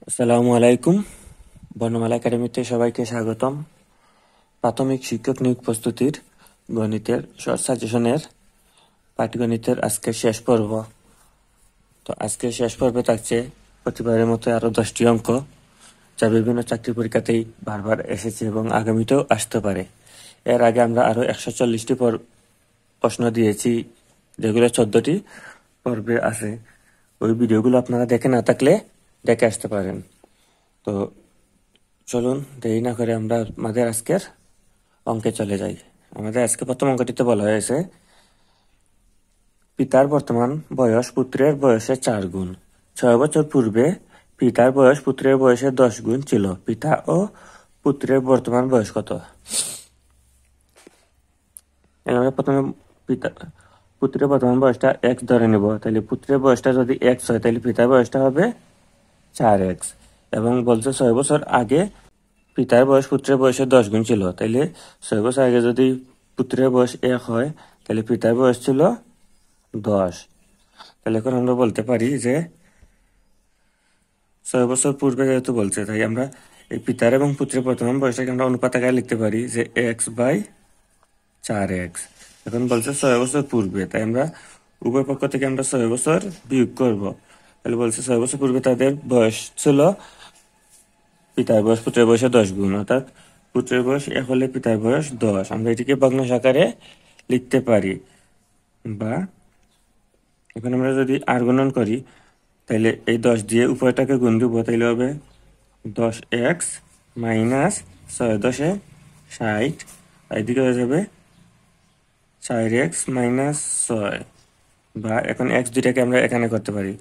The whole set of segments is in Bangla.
আসসালামু আলাইকুম। বর্ণমালা একাডেমিতে সবাইকে স্বাগতম। প্রাথমিক শিক্ষক নিয়োগ প্রস্তুতির গণিতের শর্ট সাজেশনের পাটিগণিতের আজকে শেষ পর্ব। তো আজকে শেষ পর্বে থাকছে প্রতিবারের মতো আরো 10টি অঙ্ক, যা বিভিন্ন চাকরি পরীক্ষাতেই বারবার এসেছে এবং আগামীতেও আসতে পারে। এর আগে আমরা আরো 140টি প্রশ্ন দিয়েছি, যেগুলো 14টি পর্বে আছে। ওই ভিডিওগুলো আপনারা দেখে না থাকলে দেখে আসতে পারেন। তো চলুন দেরি না করে আমরা আমাদের আজকের অঙ্কে চলে যাই। আমাদের আজকে প্রথম অঙ্কটিতে বলা হয়েছে, পিতার বর্তমান বয়স পুত্রের বয়সের 4 গুণ। 6 বছর পূর্বে পিতার বয়স পুত্রের বয়সের 10 গুণ ছিল। পিতা ও পুত্রের বর্তমান বয়স কত? আমরা প্রথমে পুত্রের বর্তমান বয়সটা x ধরে নেব। তাহলে পুত্রের বয়সটা যদি x হয়, তাহলে পিতার বয়সটা হবে 4x। এবং বলছে 6 বছর আগে পিতার বয়স পুত্রের বয়সের 10 গুণ ছিল। তাইলে 6 বছর আগে যদি পুত্রের বয়স 1 হয়, তাহলে পিতার বয়স ছিল 10। তাহলে এখন আমরা বলতে পারি যে 6 বছর পূর্বে যেহেতু বলছে, তাই আমরা এই পিতার এবং পুত্রের বর্তমান বয়সটাকে আমরা অনুপাত আকারে লিখতে পারি যে x/4x। এখন বলছে 6 বছর পূর্বে, তাই আমরা উভয় পক্ষ থেকে আমরা 6 বছর বিয়োগ করব। তাহলে বলছে 6 বছর পূর্বে তাদের বয়স ছিল পিতার বয়স পুত্রের বয়সের 10 গুণ, অর্থাৎ পুত্রের বয়স 1 হলে পিতার বয়স 10। আমরা এটিকে ভগ্নাংশ আকারে লিখতে পারি। বা এখন আমরা যদি আর গণন করি, তাহলে এই 10 দিয়ে উপরটাকে গুণ দিব, তাইলে হবে 10x মাইনাস 6 × 60, এদিকে হয়ে যাবে 4x মাইনাস 6। বা এখন x দুইটাকে আমরা এখানে করতে পারি,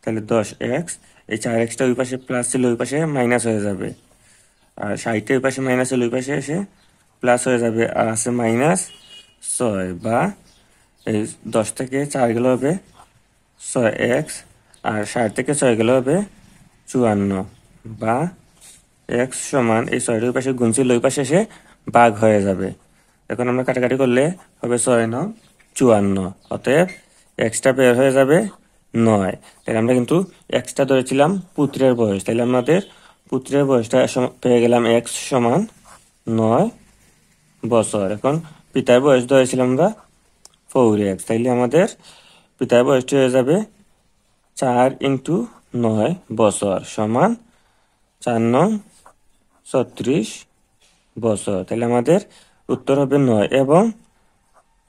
তাহলে 10x, এই 4xটা ওই পাশে প্লাস ছিল ওই পাশে মাইনাস হয়ে যাবে, আর 60 ওই পাশে মাইনাস হলে ওই পাশে এসে প্লাস হয়ে যাবে, আর আছে -6। বা এই 10 থেকে 4 গেলে হবে 6x, আর 60 থেকে 6 গেলে হবে 54। বা x সমান এই 6 ওই পাশে গুণ ছিল ওই পাশে এসে ভাগ হয়ে যাবে। এখন আমরা কাটাকাটি করলে হবে 6×9 = 54। অতএব xটা বের হয়ে যাবে 9। তাহলে আমরা কিন্তু xটা ধরেছিলাম পুত্রের বয়স, তাহলে আমাদের পুত্রের বয়সটা পেয়ে গেলাম x সমান 9 বছর। এখন পিতার বয়স ধরেছিলাম আমরা 4x, তাইলে আমাদের পিতার বয়সটি হয়ে যাবে 4 × 9 বছর সমান 4×9 = 36 বছর। তাহলে আমাদের উত্তর হবে 9 এবং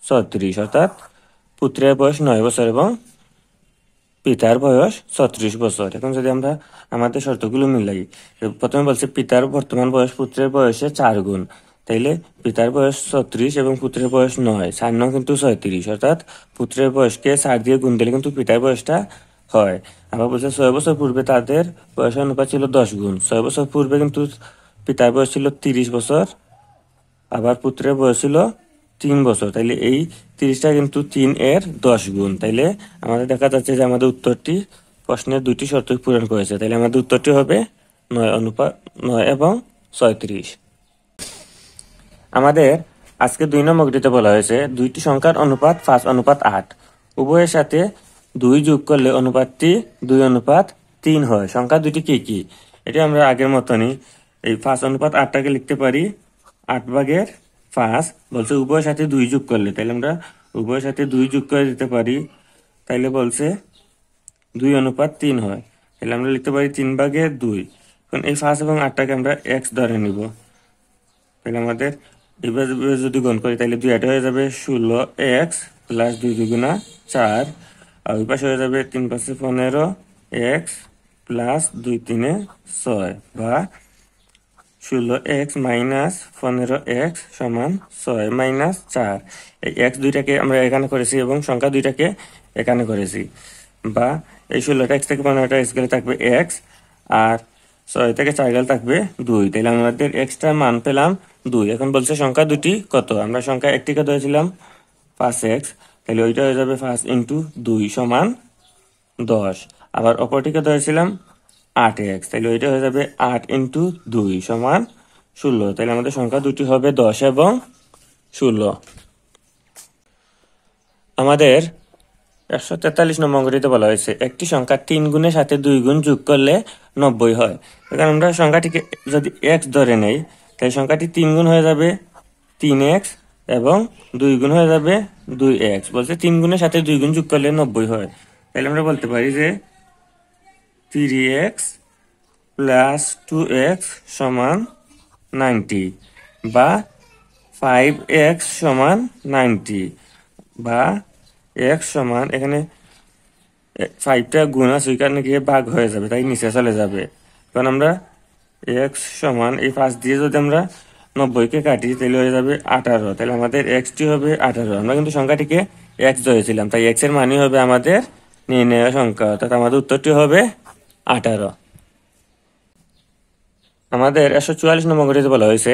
36, অর্থাৎ পুত্রের বয়স 9 বছর এবং পিতার বয়স 36 বছর। এখন যদি আমরা আমাদের শর্তগুলো মিলাই, প্রথমে বলছে পিতার বর্তমান বয়স পুত্রের বয়সে 4 গুণ, তাইলে পিতার বয়স 36 এবং পুত্রের বয়স 9, 4×9 কিন্তু 36, অর্থাৎ পুত্রের বয়সকে 4 দিয়ে গুণ দিলে কিন্তু পিতার বয়সটা হয়। আবার বলছে 6 বছর পূর্বে তাদের বয়সের অনুপাত ছিল 10 গুণ। 6 বছর পূর্বে কিন্তু পিতার বয়স ছিল 30 বছর, আবার পুত্রের বয়স ছিল 3 বছর, তাইলে এই 30টা কিন্তু 3 এর 10 গুণ। তাইলে আমাদের দেখা যাচ্ছে যে আমাদের উত্তরটি প্রশ্নের দুইটি শর্ত পূরণ করেছে। তাইলে আমাদের উত্তরটি হবে 9 এবং 36। আমাদের আজকে 2 নম্বরটিতে বলা হয়েছে, দুইটি সংখ্যার অনুপাত 5:8। উভয়ের সাথে 2 যোগ করলে অনুপাতটি 2:3 হয়। সংখ্যা দুটি কি কি? এটি আমরা আগের মতনই এই 5:8টাকে লিখতে পারি 8/5। বলছে উভয়ের সাথে 2 যোগ করলে, তাহলে আমরা উভয়ের সাথে 2 যোগ করে দিতে পারি। তাইলে বলছে 2:3 হয়, তাহলে আমরা লিখতে পারি 3/2। এখন এই 5 এবং 8টাকে আমরা x ধরে নিব। তাহলে আমাদের এবার যদি গুণ করি, তাহলে 2 হয়ে যাবে 16x প্লাস 2 × 4, আর ওই পাশে হয়ে যাবে 3 × 5 = 15x প্লাস 2 × 3 = 6। বা 16x মাইনাস 15x সমান 6 - 4। এই x দুইটাকে আমরা এখানে করেছি এবং সংখ্যা দুইটাকে এখানে করেছি। বা এই 16টা x থেকে 15টা x গেলে থাকবে x, আর 6 থেকে 4 গেলে থাকবে 2। তাহলে আমাদের xটার মান পেলাম 2। এখন বলছে সংখ্যা দুটি কত? আমরা সংখ্যা একটিকে ধরেছিলাম 5x, তাহলে ওইটা হয়ে যাবে 5 × 2 সমান 10। আবার অপরটিকে ধরেছিলাম 8x, তাহলে ওইটা হয়ে যাবে 8 × 2 সমান 16। তাহলে আমাদের সংখ্যা দুটি হবে 10 এবং 16। আমাদের 143 নম্বর অঙ্কটিতে বলা হয়েছে, একটি সংখ্যা 3 গুণের সাথে 2 গুণ যোগ করলে 90 হয়। এখানে আমরা সংখ্যাটিকে যদি এক্স ধরে নেই, তাই সংখ্যাটি 3 গুণ হয়ে যাবে 3x এবং 2 গুণ হয়ে যাবে 2x। বলছে 3 গুণের সাথে 2 গুণ যোগ করলে 90 হয়। তাহলে আমরা বলতে পারি যে 3x প্লাস 2x সমান 90 বা 5x সমান 90 বা x সমান, এখানে 5টা গুণ আছে ওই কারণে গিয়ে ভাগ হয়ে যাবে, তাই নিচে চলে যাবে। কারণ আমরা x সমান এই 5 দিয়ে যদি আমরা 90-কে কাটি তাহলে হয়ে যাবে 18। তাহলে আমাদের x-টি হবে 18। আমরা কিন্তু সংখ্যাটিকে x ধরেছিলাম, তাই x এর মানই হবে আমাদের নির্ণেয় সংখ্যা, অর্থাৎ আমাদের উত্তরটি হবে 18। আমাদের 144 নম্বর অঙ্কটিতে বলা হয়েছে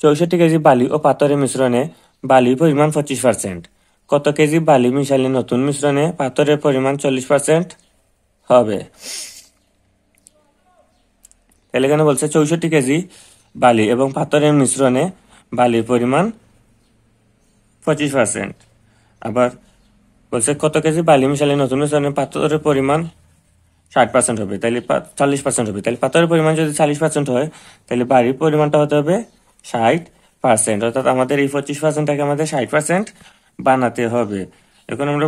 64 কেজি বালি ও পাথরের মিশ্রণে বালির পরিমাণ 25%। কত কেজি বালি মিশালে নতুন মিশ্রণে পাথরের পরিমাণ 40% হবে? তাহলে এখানে বলছে 64 কেজি বালি এবং পাথরের মিশ্রণে বালির পরিমাণ 25%। আবার বলছে কত কেজি বালি মিশালে নতুন মিশ্রণে পাথরের পরিমাণ 60% হবে, তাহলে 40% হবে। তাহলে পাথরের পরিমাণ যদি 40% হয়, তাহলে বালির পরিমাণটা হতে হবে 60%। অর্থাৎ আমাদের এই 25%টাকে আমাদের 60% বানাতে হবে। এখন আমরা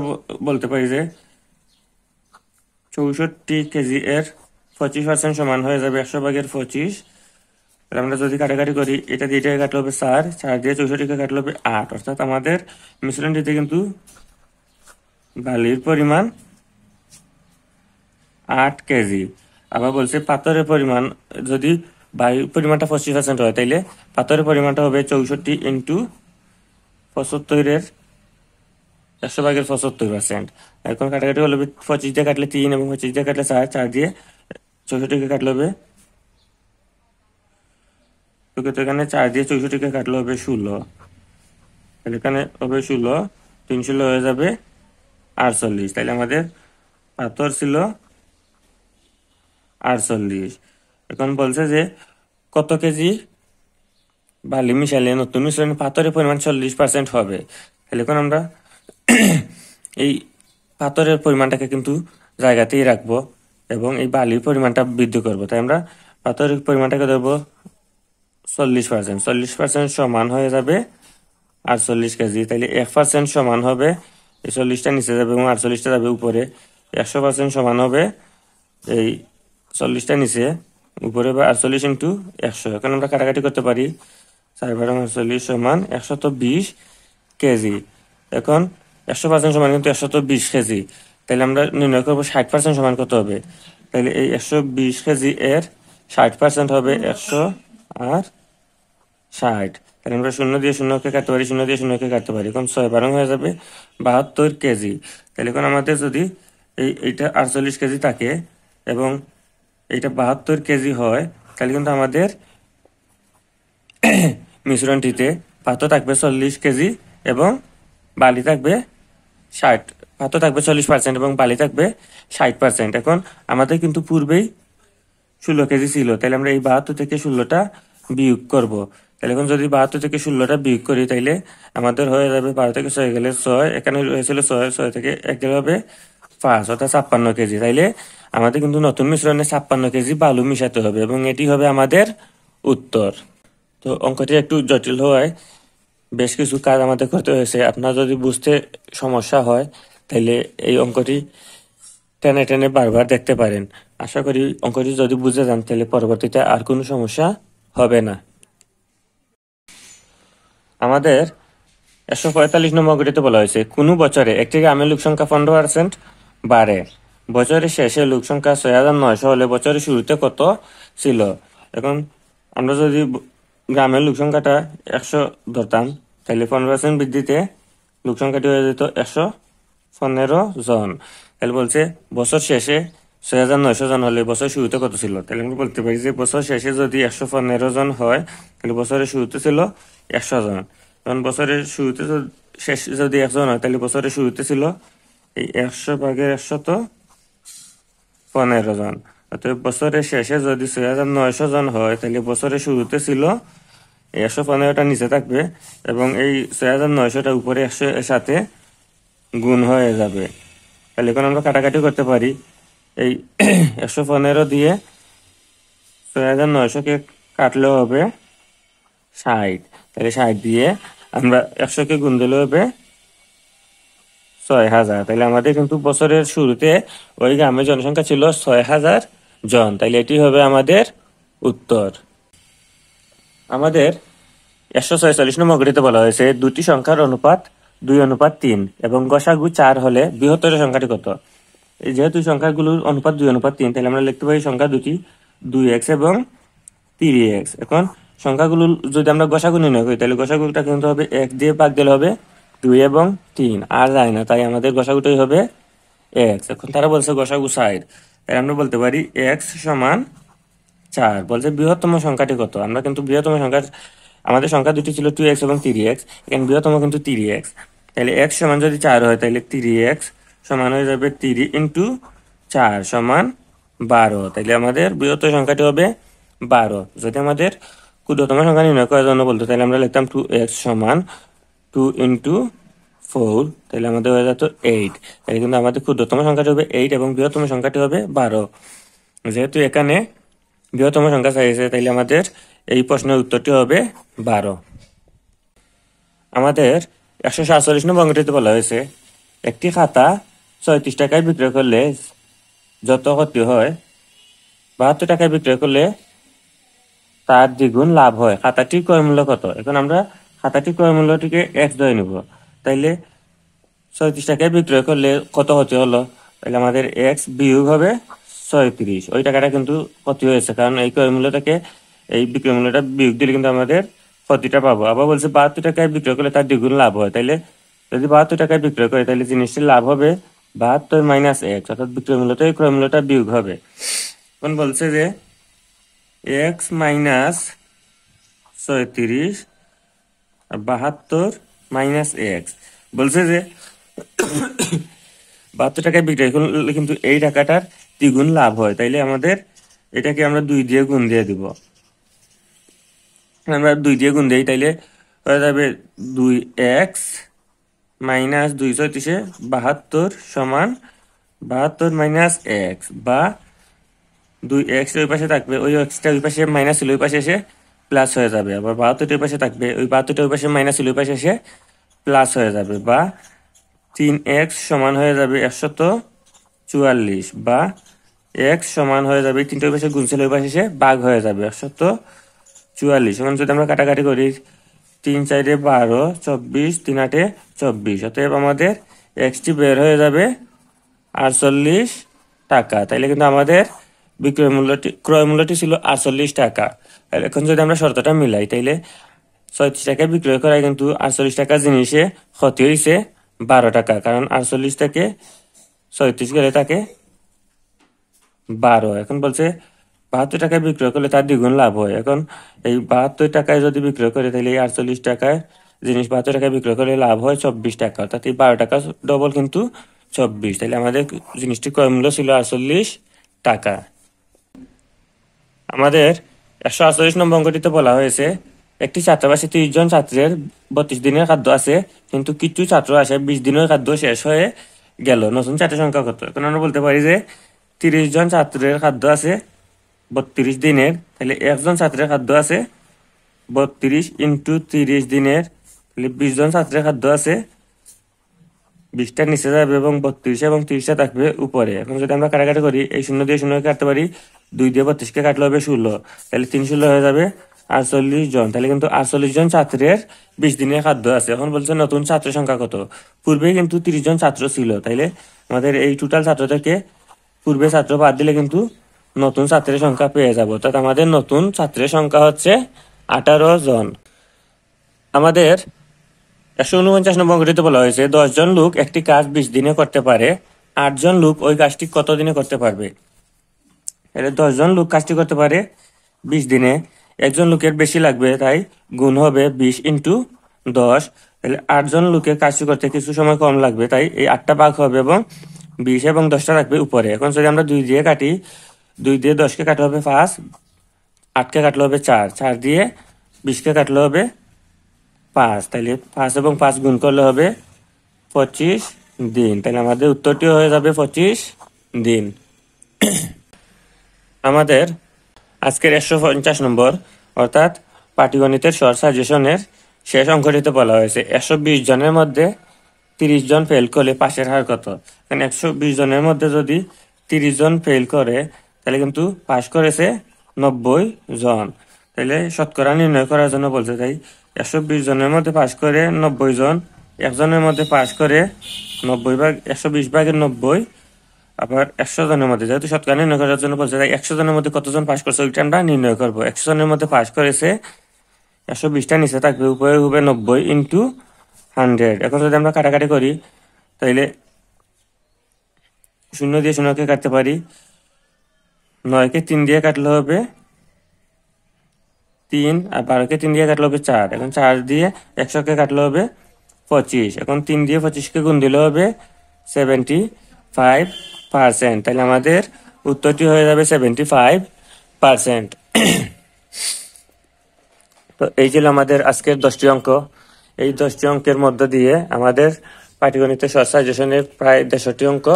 বলতে পারি যে 64 কেজি এর 25% সমান হয়ে যাবে 100/25। তাহলে আমরা যদি কাটাকাটি করি, এটা দিয়ে এটাকে কাটলে হবে 4, 4 দিয়ে 64-কে কাটলে হবে 8। অর্থাৎ আমাদের মিশ্রণটিতে কিন্তু বালির পরিমাণ 8 কেজি। আবার বলছে পাথরের পরিমাণ যদি বালির পরিমাণটা 25% হয়, তাইলে পাথরের পরিমাণটা হবে 64 ইন্টু 75-এর 100/75%। এখন কাটাকাটি হলে 25 দিয়ে কাটলে 3 এবং 25 দিয়ে কাটলে 4, 4 দিয়ে 64-কে কাটলে হবে, তো এখানে 4 দিয়ে 64-কে কাটলে হবে 16। তাহলে এখানে হবে 16, 3 16 হয়ে যাবে 48। তাহলে আমাদের পাথর ছিল 48। এখন বলছে যে কত কেজি বালি মিশালে নতুন মিশ্রণে পাথরের পরিমাণ 40% হবে। তাহলে এখন আমরা এই পাথরের পরিমাণটাকে কিন্তু জায়গাতেই রাখবো এবং এই বালির পরিমাণটা বৃদ্ধি করবো। তাই আমরা পাথরের পরিমাণটাকে ধরবো 40%। 40% সমান হয়ে যাবে 48 কেজি। তাহলে 1% সমান হবে, এই 40টা নিচে যাবে এবং 48টা যাবে উপরে। 100% সমান হবে এই 40টা নিচে উপরে বা 48 ইন্টু 100। এখন আমরা কাটাকাটি করতে পারি, 4/48 সমান 120 কেজি। এখন 100% সমান কিন্তু 120 কেজি। তাহলে আমরা নির্ণয় করবো 60% সমান কত হবে। তাহলে এই 120 কেজি এর 60% হবে 100 আর 60। তাহলে আমরা 0 দিয়ে 0-কে কাটতে পারি, 0 দিয়ে 0-কে কাটতে পারি। এখন 6 হয়ে যাবে 72 কেজি। তাহলে এখন আমাদের যদি এইটা 48 কেজি থাকে এবং এইটা 72 কেজি হয়, তাহলে কিন্তু আমাদের মিশ্রণটিতে পাথর থাকবে 40 কেজি এবং বালি থাকবে 60। পাথর থাকবে 40% এবং বালি থাকবে 60%। এখন আমাদের কিন্তু পূর্বেই 16 কেজি ছিল, তাহলে আমরা এই 72 থেকে 16টা বিয়োগ করব। তাহলে এখন যদি 72 থেকে 16টা বিয়োগ করি, তাইলে আমাদের হয়ে যাবে 12 থেকে 6 গেলে 6, এখানে হয়েছিল 6, 6 থেকে 1 গেলে হবে 5, অর্থাৎ 56 কেজি। তাইলে আমাদের কিন্তু নতুন মিশ্রণে 56 কেজি বালু মিশাতে হবে এবং এটি হবে আমাদের উত্তর। তো অঙ্কটি একটু জটিল হওয়ায় বেশ কিছু কাজ আমাদের করতে হয়েছে। আপনার যদি বুঝতে সমস্যা হয়, তাহলে এই অঙ্কটি টেনে টেনে বারবার দেখতে পারেন। আশা করি অঙ্কটি যদি বুঝে যান, তাহলে পরবর্তীতে আর কোনো সমস্যা হবে না। আমাদের 145 নম্বর অঙ্কটিতে বলা হয়েছে কোনো বছরে একটি গ্রামের লোক সংখ্যা 15% বাড়ে। বছরের শেষে লোক সংখ্যা 6,900 হলে বছরের শুরুতে কত ছিল? এখন আমরা যদি গ্রামের লোক সংখ্যাটা 100 ধরতাম, তাহলে 15% বৃদ্ধিতে লোক সংখ্যাটি হয়ে যেত 115 জন। তাহলে বলছে বছর শেষে 6,900 জন হলে বছর শুরুতে কত ছিল? তাহলে আমরা বলতে পারি যে বছর শেষে যদি 115 জন হয়, তাহলে বছরের শুরুতে ছিল 100 জন। তখন বছরের শুরুতে শেষ যদি 100 জন হয়, তাহলে বছরের শুরুতে ছিল এই 100/115 জন। অর্থাৎ বছরের শেষে যদি 6,900 জন হয়, তাহলে বছরের শুরুতে ছিল 115টা নিচে থাকবে এবং এই 6,900টা উপরে 100 এর সাথে গুণ হয়ে যাবে। তাহলে এখন আমরা কাটাকাটি করতে পারি, এই 115 দিয়ে 6900-কে কাটলে হবে 60। তাহলে 60 দিয়ে আমরা 100-কে গুণ দিলে হবে 6000। তাহলে আমাদের কিন্তু বছরের শুরুতে ওই গ্রামের জনসংখ্যা ছিল 6000 জন। তাহলে এটি হবে আমাদের উত্তর। আমাদের 146 নম্বর অঙ্কটিতে বলা হয়েছে দুটি সংখ্যার অনুপাত 2:3 এবং গসাগু 4 হলে বৃহত্তর সংখ্যাটি কত? যেহেতু সংখ্যাগুলোর অনুপাত 2:3, তাহলে আমরা লিখতে পারি সংখ্যা দুটি 2x এবং 3x। এখন সংখ্যাগুলো যদি আমরা গসাগু নির্ণয় করি, তাহলে গসাগুটা কিন্তু হবে 1 দিয়ে ভাগ দিলে হবে 2 এবং 3, আর যায় না, তাই আমাদের গসাগুটাই হবে x। এখন তারা বলছে গসাগু 4, তাই আমরা বলতে পারি x সমান 4। বলছে বৃহত্তম সংখ্যাটি কত? আমরা কিন্তু বৃহত্তম সংখ্যা, আমাদের সংখ্যা দুটি ছিল 2x এবং 3x, এখানে বৃহত্তম কিন্তু 3x। তাহলে x সমান যদি 4 হয়, তাহলে 3x সমান হয়ে যাবে 3 ইন্টু 4 সমান 12। তাহলে আমাদের বৃহত্তম সংখ্যাটি হবে 12। যদি আমাদের ক্ষুদ্রতম সংখ্যা নির্ণয় করার জন্য বলতো, তাহলে আমরা লিখতাম 2x সমান 2 ইন্টু 4, তাহলে আমাদের হয়ে যেত 8। তাহলে কিন্তু আমাদের ক্ষুদ্রতম সংখ্যাটি হবে 8 এবং বৃহত্তম সংখ্যাটি হবে 12। যেহেতু এখানে বৃহত্তম সংখ্যা চাইছে, তাইলে আমাদের এই প্রশ্নের উত্তরটি হবে 12। আমাদের 147 নম্বর অঙ্কটিতে বলা হয়েছে একটি খাতা 34 টাকায় বিক্রয় করলে যত ক্ষতি হয় 72 টাকায় বিক্রয় করলে তার দ্বিগুণ লাভ হয়। খাতাটির ক্রয় মূল্য কত? এখন আমরা খাতাটির ক্রয় মূল্যটিকে x ধরে নিব। তাইলে 34 টাকায় বিক্রয় করলে কত ক্ষতি হলো? তাহলে আমাদের x বিয়োগ হবে 36। ওই টাকাটা কিন্তু ক্ষতি হয়েছে, কারণ এই ক্রয় মূল্যটাকে, এই বিক্রয় মূল্যটা বিয়োগ দিলে কিন্তু আমাদের ক্ষতিটা পাবো। আবার বলছে 72 টাকায় বিক্রয় করলে তার দ্বিগুণ লাভ হয়। তাইলে যদি 72 টাকায় বিক্রয় করে, তাহলে জিনিসটির লাভ হবে 72 মাইনাস x, অর্থাৎ বিক্রয় মূল্যটা এই ক্রয় মূল্যটা বিয়োগ হবে। এখন বলছে যে x মাইনাস 36 আর 72 মাইনাস x। বলছে যে 72 টাকায় বিক্রয় করলে কিন্তু এই টাকাটার দ্বিগুণ লাভ হয়। তাইলে আমাদের এটাকে আমরা 2 দিয়ে গুণ দিয়ে দিব। আমরা 2 দিয়ে গুণ দিই, তাইলে হয়ে যাবে 2x মাইনাস 236 72 সমান 72 মাইনাস x, বা 2x ওই পাশে থাকবে, ওই এক্সটা ওই পাশে মাইনাস ছিল ওই পাশে এসে প্লাস হয়ে যাবে। আবার 72 ওই পাশে থাকবে, ওই 72 ওই পাশে মাইনাস ছিল ওই পাশে এসে প্লাস হয়ে যাবে। বা 3x সমান হয়ে যাবে 144, বা x সমান হয়ে যাবে 3টা ওই পাশে গুণ ছিল ওই পাশে এসে ভাগ হয়ে যাবে 144। এখন যদি আমরা কাটাকাটি করি, 3 4 12, 24, 3 8 24, অতএব আমাদের এক্সটি বের হয়ে যাবে 48 টাকা। তাইলে কিন্তু আমাদের বিক্রয় মূল্যটি, ক্রয় মূল্যটি ছিল 48 টাকা। এখন যদি আমরা শর্তটা মিলাই, তাইলে 36 টাকায় বিক্রয় করায় কিন্তু 48 টাকা জিনিসে ক্ষতি হয়েছে 12 টাকা, কারণ 48 থেকে 36 গেলে তাকে 12। এখন বলছে 72 টাকায় বিক্রয় করলে তার দ্বিগুণ লাভ হয়। এখন এই 72 টাকায় যদি বিক্রয় করে, তাহলে এই 48 টাকায় জিনিস 72 টাকায় বিক্রয় করলে লাভ হয় 24 টাকা, অর্থাৎ এই 12 টাকা ডবল কিন্তু 24। তাহলে আমাদের জিনিসটির ক্রয় মূল্য ছিল 48 টাকা। আমাদের 148 নম্বর অঙ্কটিতে বলা হয়েছে একটি ছাত্রাবাসে 30 জন ছাত্রের 32 দিনের খাদ্য আছে, কিন্তু কিছু ছাত্র আসে 20 দিনের খাদ্য শেষ হয়ে গেল। নতুন ছাত্রের সংখ্যা কত? এখন আমরা বলতে পারি যে 30 জন ছাত্রের খাদ্য আছে 32 দিনের, তাহলে একজন ছাত্রের খাদ্য আছে 32 ইন্টু 30 দিনের, তাহলে 20 জন ছাত্রের খাদ্য আছে, 20টা নিচে যাবে এবং 32 এবং 30টা থাকবে উপরে। এখন যদি আমরা কাটাকাটি করি, এই 0 দিয়ে 0 কাটতে পারি, 2 দিয়ে 32কে কাটলে হবে 16, তাহলে 3 16 হয়ে যাবে 48 জন। তাহলে কিন্তু 48 জন ছাত্রের 20 দিনের খাদ্য আছে। এখন বলছে নতুন ছাত্রের সংখ্যা কত? পূর্বে কিন্তু 30 জন ছাত্র ছিল, তাইলে আমাদের এই টোটাল ছাত্র থেকে পূর্বে ছাত্র বাদ দিলে কিন্তু নতুন ছাত্রের সংখ্যা পেয়ে যাব। অর্থাৎ আমাদের নতুন ছাত্রের সংখ্যা হচ্ছে 18 জন। আমাদের 149 নম্বর অঙ্কটিতে বলা হয়েছে 10 জন লোক একটি কাজ 20 দিনে করতে পারে, 8 জন লোক ওই কাজটি কত দিনে করতে পারবে? তাহলে 10 জন লোক কাজটি করতে পারে 20 দিনে, একজন লোকের বেশি লাগবে, তাই গুণ হবে 20 ইন্টু 10। তাহলে 8 জন লোকের কাজটি করতে কিছু সময় কম লাগবে, তাই এই 8টা ভাগ হবে এবং 20 এবং 10টা রাখবে উপরে। এখন যদি আমরা 2 দিয়ে কাটি, 2 দিয়ে 10কে কাটলে হবে 5, 8কে কাটলে হবে 4, 4 দিয়ে 20কে কাটলে হবে 5, তাহলে 5 এবং 5 গুণ করলে হবে 25 দিন। তাহলে আমাদের উত্তরটি হয়ে যাবে 25 দিন। আমাদের আজকের 150 নম্বর অর্থাৎ পাটিগণিতের শর্ট সাজেশনের শেষ অঙ্কটিতে বলা হয়েছে 120 জনের মধ্যে 30 জন ফেল করলে পাশের হার কত। কারণ 120 জনের মধ্যে যদি 30 জন ফেল করে তাহলে কিন্তু পাশ করেছে 90 জন। তাহলে শতকরা নির্ণয় করার জন্য বলতে চাই 120 জনের মধ্যে পাশ করে 90 জন, একজনের মধ্যে পাশ করে 90 ভাগ 120 ভাগের 90, আবার 100 জনের মধ্যে যেহেতু শতকরা নির্ণয় করার জন্য বলছে তাই 100 জনের মধ্যে কতজন পাশ করছে ওইটা আমরা নির্ণয় করবো। 100 জনের মধ্যে পাশ করেছে 120টা নিচে থাকবে, উপরে হবে 90 ইন্টু 100। এখন যদি আমরা কাটাকাটি করি তাইলে 0 দিয়ে 0কে কাটতে পারি, 9কে 3 দিয়ে কাটলে হবে 3, আর 12কে 3 দিয়ে কাটলে হবে 4। এখন 4 দিয়ে 100কে কাটলে হবে 25। এখন 3 দিয়ে 25কে গুণ দিলে হবে 75%। তাহলে আমাদের উত্তরটি হয়ে যাবে 75%। তো এই ছিল আমাদের আজকের 10টি অঙ্ক। এই 10টি অঙ্কের মধ্য দিয়ে আমাদের পাটিগণিতের শর্ট সাজেশনের প্রায় 63টি অঙ্ক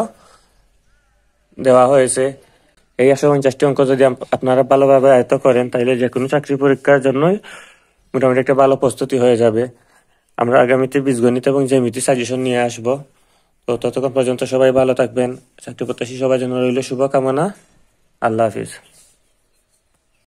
দেওয়া হয়েছে। এই 150টি অঙ্ক যদি আপনারা ভালোভাবে আয়ত্ত করেন তাহলে যে কোনো চাকরি পরীক্ষার জন্যই মোটামুটি একটা ভালো প্রস্তুতি হয়ে যাবে। আমরা আগামীতে বীজগণিত এবং জ্যামিতি সাজেশন নিয়ে আসব। তো ততক্ষণ পর্যন্ত সবাই ভালো থাকবেন। চাকরি প্রত্যাশী সবার জন্য রইল শুভকামনা। আল্লাহ হাফিজ।